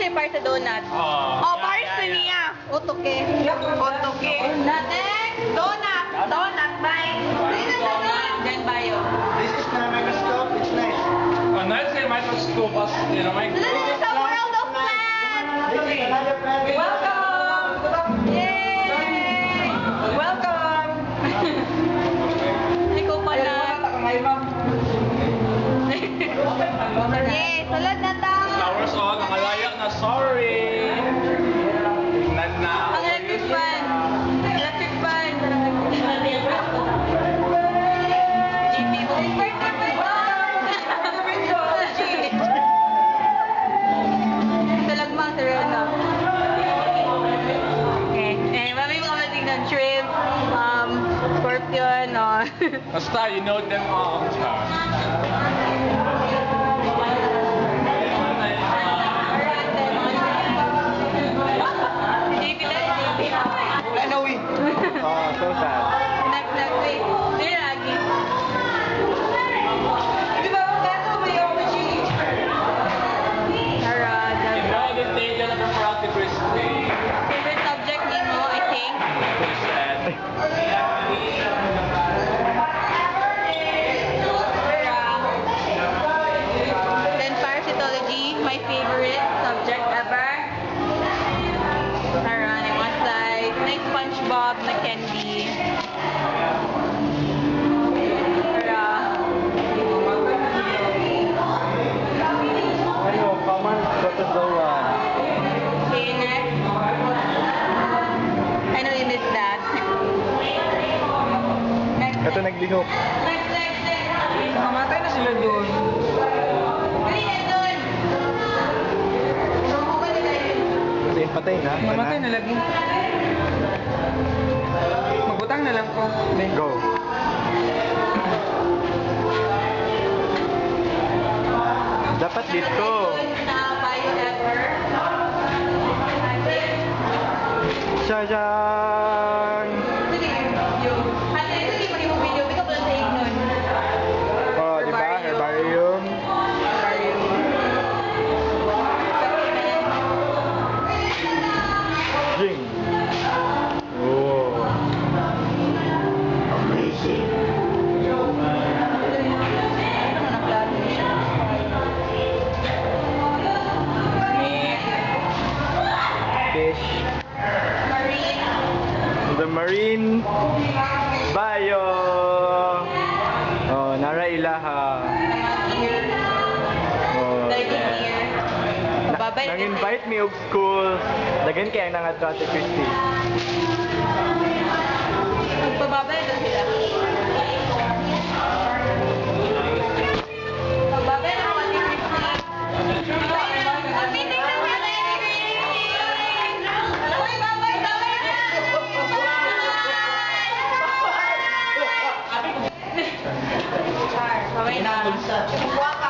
siya para sa donut. Oh, para sa niya. Otoke. Otoke. Next, donut. Donut, bye. Then bayo. This is na microscope. It's nice. Nice microscope as, you know, This is a world of plants. Welcome. Yay. Welcome. Ikaw pala. Yay, salad na ta. Flowers on, nakalaya na, sorry. Tingnan na. Ang electric fan. Electric fan. GP mo. Talagmang sa Rona. Okay. Eh, mami mga matignan shrimp, scorpion, Basta, you know them all. Oh, so sad. Next, wait. Sino lagi? Di ba ang gato may emoji? Tara, You know, the thing that I'm proud to Christy. favorite subject nimo, I think. Then parasitology, my favorite subject ever. Tara, next slide. Next SpongeBob na candy. Tara. Ano, common protozoa. Okay, next. I know you missed that. Next. Ito naglihok. Next. Mamatay na sila doon. Dali na doon. Kasi patay na. Mamatay na lagi. Magbutang na lang ko. Go. Dapat dito. Na bio ever. Shajang! Ano ito di mo video? Ikaw pala sa ignon. Oh, di ba? Herbarium. Jing. Oh. Amazing. Fish. The marine bio. Oh, nara ilaha. Oh. Nang-invite me og school. Dagan kaya ang nangadto Ate Christy. Pagbabay na sila. Pagbabay na ako ni Christy. Ang meeting na sila ni Christy. Uy, babay na. Babay na.